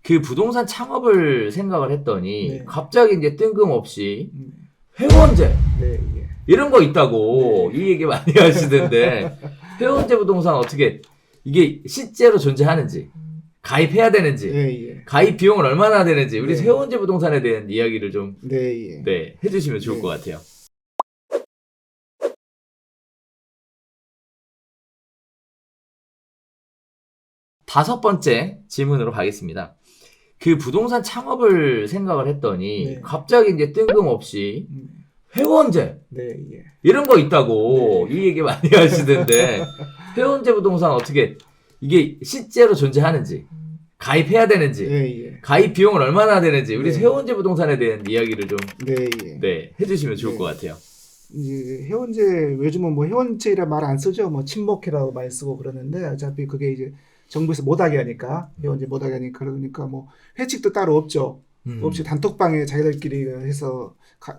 그 부동산 창업을 생각을 했더니 네. 갑자기 이제 뜬금없이 회원제 네, 예. 이런 거 있다고 네. 이 얘기 많이 하시던데 회원제 부동산 어떻게 이게 실제로 존재하는지 가입해야 되는지 네, 예. 가입 비용은 얼마나 되는지 우리 네. 회원제 부동산에 대한 이야기를 좀 네, 예. 해주시면 좋을 네. 것 같아요. 다섯 번째 질문으로 가겠습니다. 그 부동산 창업을 생각을 했더니 네. 갑자기 이제 뜬금없이 회원제 네, 예. 이런 거 있다고 네. 이 얘기 많이 하시던데 회원제 부동산 어떻게 이게 실제로 존재하는지 가입해야 되는지 네, 예. 가입 비용은 얼마나 되는지 우리 네. 회원제 부동산에 대한 이야기를 좀 네, 예. 해주시면 좋을 네. 것 같아요. 이제 회원제 요즘은 뭐 회원제라 말 안 쓰죠. 뭐 친목회라고 많이 쓰고 그러는데 어차피 그게 이제 정부에서 못하게 하니까 회원제 못하게 하니까 그러니까 뭐 회칙도 따로 없죠. 없이 단톡방에 자기들끼리 해서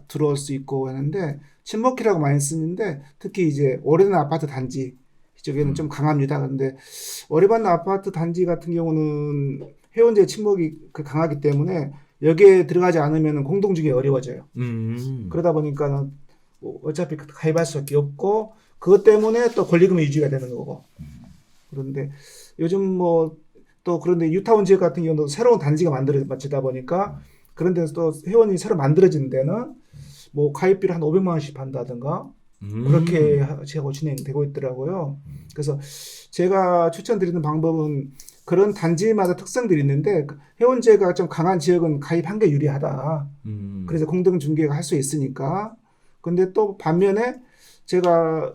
들어올 수 있고 하는데 친목회라고 많이 쓰는데 특히 이제 오래된 아파트 단지 이쪽에는 좀 강합니다. 그런데 오래받는 아파트 단지 같은 경우는 회원제 친목이 강하기 때문에 여기에 들어가지 않으면 공동주기 어려워져요. 그러다 보니까는 어차피 가입할 수밖에 없고 그것 때문에 또 권리금이 유지가 되는 거고. 그런데 요즘 뭐 또 그런데 유타운 지역 같은 경우도 새로운 단지가 만들어지다 보니까 그런 데서 또 회원이 새로 만들어진 데는 뭐 가입비를 한 500만 원씩 한다든가 그렇게 하고 진행되고 있더라고요. 그래서 제가 추천드리는 방법은 그런 단지마다 특성들이 있는데 회원제가 좀 강한 지역은 가입한 게 유리하다. 그래서 공동 중개가 할 수 있으니까. 근데 또 반면에 제가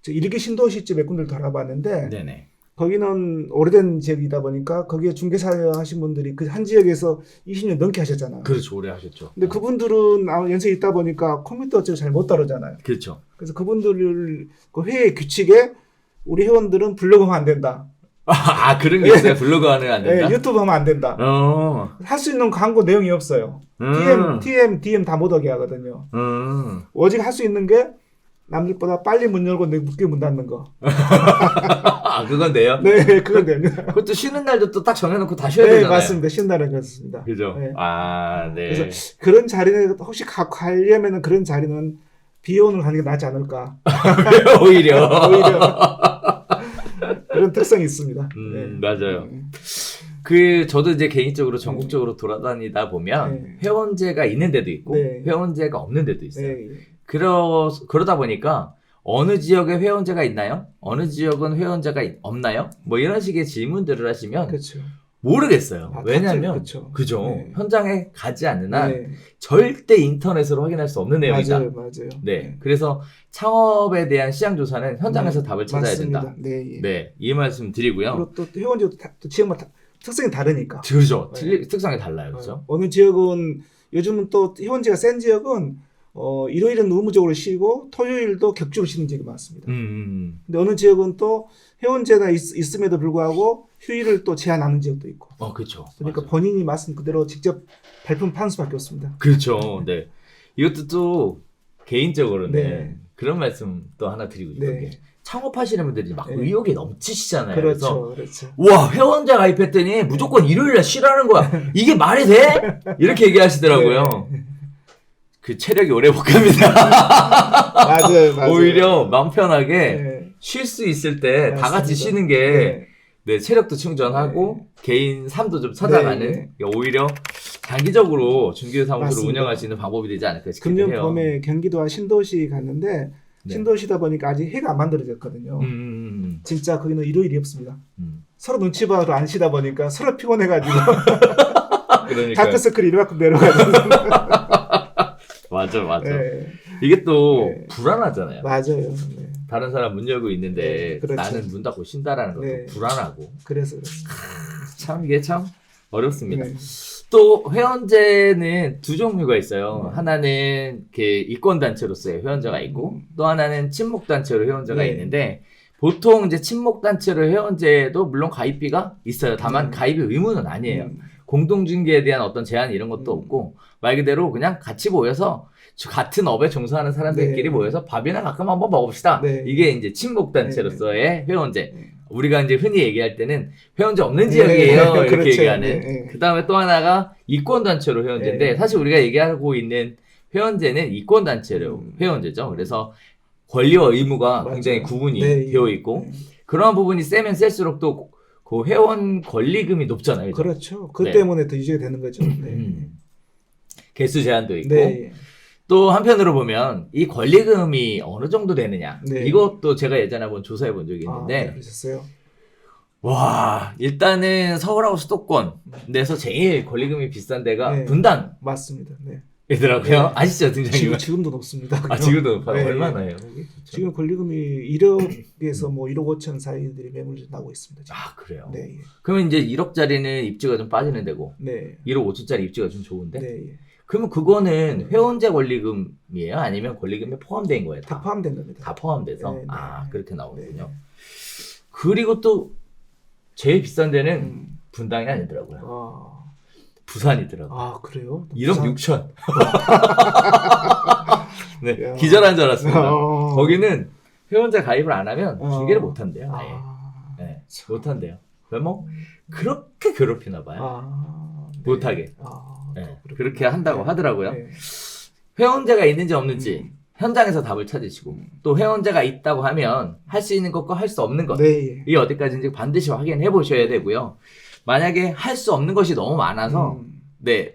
일기 신도시집 몇 군데를 돌아봤는데 네네. 거기는 오래된 지역이다 보니까 거기에 중개사 하신 분들이 그 한 지역에서 20년 넘게 하셨잖아요. 그렇죠. 오래 하셨죠. 근데 그분들은 연세가 있다 보니까 컴퓨터 잘 못 다루잖아요. 그렇죠. 그래서 그분들을 그 회의 규칙에 우리 회원들은 블로그 하면 안 된다. 아 그런 게 있어요? 블로그 하면 안 된다? 네, 유튜브 하면 안 된다. 할 수 있는 광고 내용이 없어요. DM 다 못 오게 하거든요. 오직 할 수 있는 게 남들보다 빨리 문 열고 늦게 문 닫는 거. 아 그건 돼요? 네, 그건 됩니다. 그것도 쉬는 날도 또 딱 정해놓고 다 쉬어야 네, 되잖아요. 맞습니다. 쉬는 날은 그렇습니다. 그죠? 네. 아, 네. 그래서 그런 자리는 혹시 가려면 그런 자리는 비용을 가는 게 낫지 않을까. 오히려. 그런 특성이 있습니다. 네. 맞아요. 저도 이제 개인적으로 전국적으로 돌아다니다 보면 회원제가 있는 데도 있고 회원제가 없는 데도 있어요. 그러다 보니까 어느 지역에 회원제가 있나요? 어느 지역은 회원제가 없나요? 뭐 이런 식의 질문들을 하시면 그렇죠. 모르겠어요. 왜냐하면 그죠. 네. 현장에 가지 않는 한 절대 인터넷으로 확인할 수 없는 내용이다. 맞아요. 네. 그래서 창업에 대한 시장 조사는 현장에서 답을 찾아야 된다. 네. 이 말씀 드리고요. 그리고 또 회원제도 또 지역마다 특성이 다르니까. 그렇죠. 특성이 달라요. 그렇죠? 어느 지역은 요즘은 또 회원제가 센 지역은 일요일은 의무적으로 쉬고 토요일도 격주로 쉬는 지역이 많습니다. 근데 어느 지역은 또 회원제가 있음에도 불구하고 휴일을 또 제한하는 지역도 있고. 그렇죠. 그러니까 맞아요. 본인이 말씀 그대로 직접 발품 파는 수밖에 없습니다. 그렇죠. 네. 이것도 또 개인적으로는 그런 말씀 또 하나 드리고 싶은 게 창업하시는 분들이 막 의욕이 넘치시잖아요. 그렇죠. 와, 회원제 가입했더니 무조건 일요일날 쉬라는 거야. 이게 말이 돼? 이렇게 얘기하시더라고요. 그 체력이 오래 못 갑니다. 맞아요. 오히려 마음 편하게 쉴 수 있을 때 다 같이 쉬는 게 체력도 충전하고 개인 삶도 좀 찾아가는 오히려 장기적으로 중개사무소를 운영하시는 방법이 되지 않을까 싶기도 해요. 금년 봄에 경기도와 신도시 갔는데 신도시다 보니까 아직 해가 안 만들어졌거든요. 진짜 거기는 일요일이 없습니다. 서로 눈치 봐도 안 쉬다 보니까 서로 피곤해가지고 다크서클이 이만큼 내려가지고 맞아. 이게 또 불안하잖아요. 맞아요. 다른 사람 문 열고 있는데 나는 문 닫고 쉰다라는 것도 불안하고. 그래서 참 이게 참 어렵습니다. 또 회원제는 두 종류가 있어요. 하나는 이권단체로서의 회원제가 있고 또 하나는 친목단체로 회원제가 있는데 보통 이제 친목단체로 회원제도 물론 가입비가 있어요. 다만 가입이 의무는 아니에요. 공동중개에 대한 어떤 제한 이런 것도 없고 말 그대로 그냥 같이 모여서 같은 업에 종사하는 사람들끼리 모여서 밥이나 가끔 한번 먹읍시다. 이게 이제 친목단체로서의 회원제. 우리가 이제 흔히 얘기할 때는 회원제 없는 지역이에요. 이렇게 그렇죠. 얘기하는. 네. 그 다음에 또 하나가 이권단체로 회원제인데 네. 사실 우리가 얘기하고 있는 회원제는 이권단체로 회원제죠. 그래서 권리와 의무가 맞아요. 굉장히 구분이 네. 되어 있고 네. 그러한 부분이 세면 셀수록 또 그 회원 권리금이 높잖아요. 그죠? 그렇죠. 그 네. 때문에 더 유지가 되는 거죠. 네. 개수 제한도 있고 네. 또 한편으로 보면 이 권리금이 어느 정도 되느냐 네. 이것도 제가 예전에 한번 조사해 본 적이 아, 있는데 네, 그러셨어요? 와 일단은 서울하고 수도권 내에서 제일 권리금이 비싼 데가 네. 분당이더라고요. 맞습니다. 네. 아시죠 등장님? 지금도 높습니다. 아 지금도 높아요? 네. 얼마나요? 지금 권리금이 1억에서 뭐 1억 5천 사이들이 매물이 나오고 있습니다. 지금. 아 그래요? 네. 예. 그러면 이제 1억짜리는 입지가 좀 빠지는 데고 네. 1억 5천짜리 입지가 좀 좋은데 네. 예. 그러면 그거는 회원제 권리금이에요? 아니면 권리금에 포함된 거예요? 다 포함된 겁니다. 다 포함돼서? 네, 네. 아 그렇게 나오는군요. 네. 그리고 또 제일 비싼 데는 분당이 아니더라고요. 아, 부산이더라고요. 아 그래요? 1억 부산- 6천. 네, 야. 기절한 줄 알았습니다. 어. 거기는 회원제 가입을 안 하면 어. 중개를 못 한대요. 아예. 아, 네, 못 한대요. 왜 뭐 그렇게 괴롭히나 봐요. 아, 네. 못하게. 아, 네, 그렇군요. 그렇게 한다고 네. 하더라고요. 네. 회원제가 있는지 없는지 현장에서 답을 찾으시고 또 회원제가 있다고 하면 할 수 있는 것과 할 수 없는 것 네. 예. 이 어디까지인지 반드시 확인해 보셔야 되고요. 만약에 할 수 없는 것이 너무 많아서 네,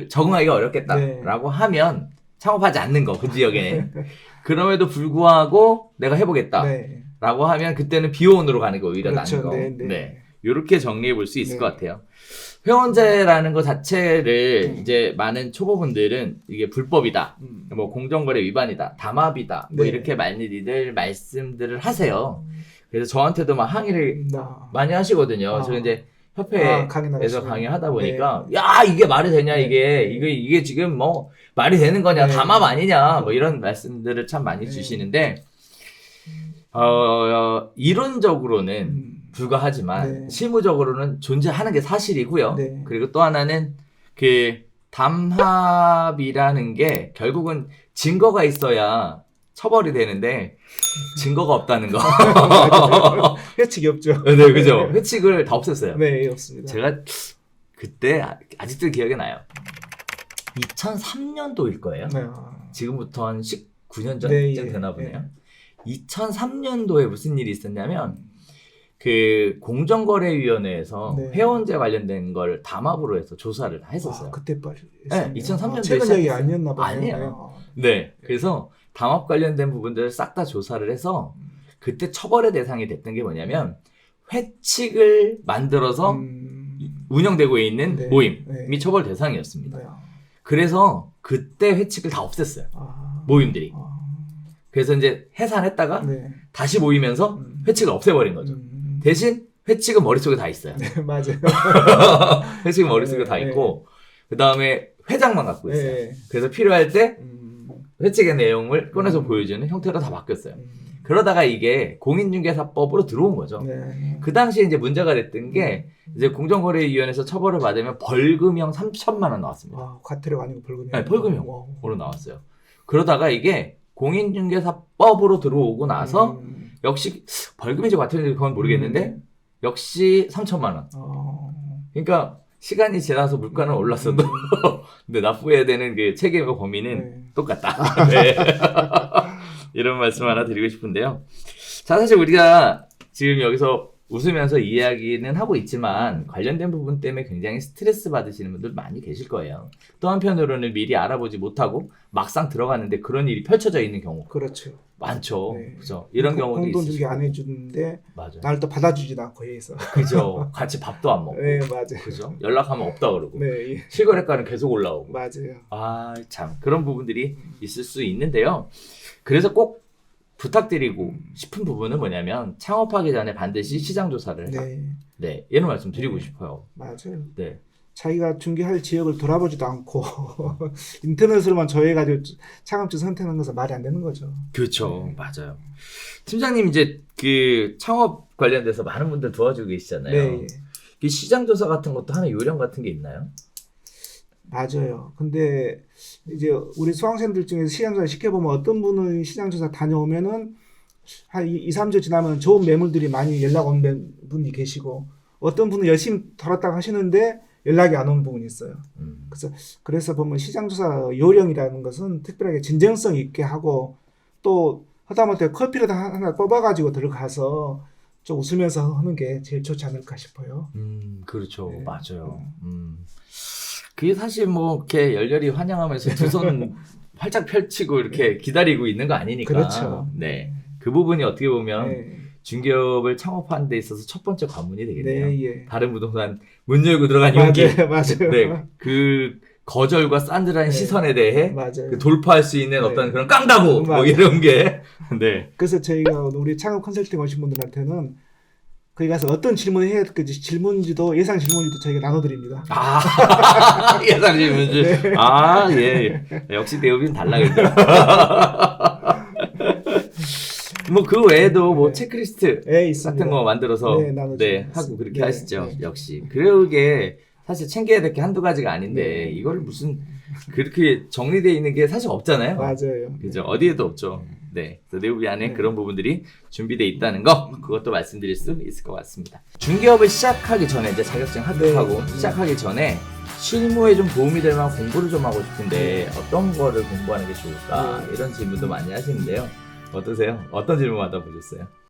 적응하기가 어렵겠다라고 하면 창업하지 않는 거, 그 지역에. 그럼에도 불구하고 내가 해보겠다라고 네. 하면 그때는 비호원으로 가는 게 오히려 그렇죠. 나은 거. 네, 네. 네. 이렇게 정리해 볼 수 있을 네. 것 같아요. 회원제라는 것 자체를 이제 많은 초보분들은 이게 불법이다. 뭐 공정거래 위반이다. 담합이다. 뭐 네. 이렇게 많이들 말씀들을 하세요. 그래서 저한테도 막 항의를 나. 많이 하시거든요. 아. 제가 이제 강의 협회에서 나가시면. 강의하다 보니까 네. 야 이게 말이 되냐 네. 이게 지금 뭐 말이 되는 거냐 네. 담합 아니냐 뭐 이런 말씀들을 참 많이 네. 주시는데 이론적으로는 불가하지만 네. 실무적으로는 존재하는 게 사실이고요. 네. 그리고 또 하나는 그 담합이라는 게 결국은 증거가 있어야 처벌이 되는데 증거가 없다는 거. 회칙이 없죠. 네, 그죠. 회칙을 다 없앴어요. 네, 없습니다. 제가 그때 아직도 기억이 나요. 2003년도일 거예요. 네. 지금부터 한 19년 전쯤 네, 예, 되나 보네요. 2003년도에 무슨 일이 있었냐면 그 공정거래위원회에서 네. 회원제 관련된 걸 담합으로 해서 조사를 다 했었어요. 아, 그때 네, 2003년도에 최근 얘기 시작했어요. 아니었나 봐요. 아니에요. 네, 그래서 담합 관련된 부분들을 싹 다 조사를 해서 그때 처벌의 대상이 됐던 게 뭐냐면 회칙을 만들어서 운영되고 있는 네, 모임이 네. 처벌 대상이었습니다. 네. 그래서 그때 회칙을 다 없앴어요. 아, 모임들이. 아, 그래서 이제 해산했다가 네. 다시 모이면서 회칙을 없애버린 거죠. 대신 회칙은 머릿속에 다 있어요. 네, 맞아요. 회칙은 머릿속에 다 네, 있고 그 다음에 회장만 갖고 있어요. 네. 그래서 필요할 때 회칙의 내용을 꺼내서 보여주는 형태로 다 바뀌었어요. 그러다가 이게 공인중개사법으로 들어온 거죠. 네. 그 당시에 이제 문제가 됐던 게 이제 공정거래위원회에서 처벌을 받으면 벌금형 3천만 원 나왔습니다. 아, 과태료 아니고 벌금이. 네, 벌금형으로 나왔어요. 그러다가 이게 공인중개사법으로 들어오고 나서 역시 벌금인지 과태료인지 그건 모르겠는데 역시 3천만 원. 그러니까 시간이 지나서 물가는 올랐어도 근데 납부해야 되는 그 책임의 범위는 네. 똑같다. 네. 이런 말씀 하나 드리고 싶은데요. 자, 사실 우리가 지금 여기서 웃으면서 이야기는 하고 있지만 관련된 부분 때문에 굉장히 스트레스 받으시는 분들 많이 계실 거예요. 또 한편으로는 미리 알아보지 못하고 막상 들어갔는데 그런 일이 펼쳐져 있는 경우 그렇죠. 많죠. 네. 그죠? 이런 경우도 공동중개 있으시고. 안 해주는데 맞아요. 나를 또 받아주지도 않고 해서. 그죠. 같이 밥도 안 먹고. 네, 맞아요. 그죠? 연락하면 없다 그러고. 네, 예. 실거래가는 계속 올라오고. 맞아요. 아, 참. 그런 부분들이 있을 수 있는데요. 그래서 꼭 부탁드리고 싶은 부분은 뭐냐면 창업하기 전에 반드시 시장 조사를 네, 이런 말씀 드리고 네. 싶어요. 맞아요. 네. 자기가 중개할 지역을 돌아보지도 않고 인터넷으로만 조회해가지고 창업주 선택하는 것은 말이 안 되는 거죠. 그렇죠. 맞아요. 팀장님 이제 그 창업 관련돼서 많은 분들 도와주고 계시잖아요. 네, 이 시장 조사 같은 것도 하나 요령 같은 게 있나요? 맞아요. 근데 이제 우리 수강생들 중에서 시장조사 시켜보면 어떤 분은 시장조사 다녀오면은 한 2, 3주 지나면 좋은 매물들이 많이 연락 온 분이 계시고 어떤 분은 열심히 털었다고 하시는데 연락이 안 온 부분이 있어요. 그래서 보면 시장조사 요령이라는 것은 특별하게 진정성 있게 하고 또 하다못해 커피를 하나 뽑아가지고 들어가서 좀 웃으면서 하는 게 제일 좋지 않을까 싶어요. 그렇죠. 네. 맞아요. 그게 사실 뭐 이렇게 열렬히 환영하면서 두 손 활짝 펼치고 이렇게 기다리고 있는 거 아니니까. 그렇죠. 네. 그 부분이 어떻게 보면 네. 중개업을 창업하는 데 있어서 첫 번째 관문이 되겠네요. 네, 예. 다른 부동산 문 열고 들어간 용기. 맞아요. 네. 그 거절과 싼들한 네. 시선에 대해 맞아요. 그 돌파할 수 있는 네. 어떤 그런 깡다구 뭐 맞아요. 이런 게. 네. 그래서 저희가 우리 창업 컨설팅 오신 분들한테는 거기 가서 어떤 질문을 해야 될지 질문지도 예상 질문지도 저희가 나눠드립니다. 아, 예상 질문지. 네. 아, 예. 역시 대우비는 달라 그죠. 뭐 그 외에도 뭐 네. 체크리스트 네, 있습니다. 같은 거 만들어서 네, 나눠주고 하고 그렇게 네, 하시죠. 네. 역시. 그러게 사실 챙겨야 될 게 한두 가지가 아닌데 네. 이걸 무슨 그렇게 정리되어 있는 게 사실 없잖아요. 맞아요. 그죠. 어디에도 없죠. 네. 그래서 내부비 안에 네. 그런 부분들이 준비되어 있다는 거, 그것도 말씀드릴 수 있을 것 같습니다. 중개업을 시작하기 전에, 이제 자격증 합격하고 네. 시작하기 전에 실무에 좀 도움이 될 만한 공부를 좀 하고 싶은데 어떤 거를 공부하는 게 좋을까? 네. 이런 질문도 많이 하시는데요. 어떠세요? 어떤 질문 받아보셨어요?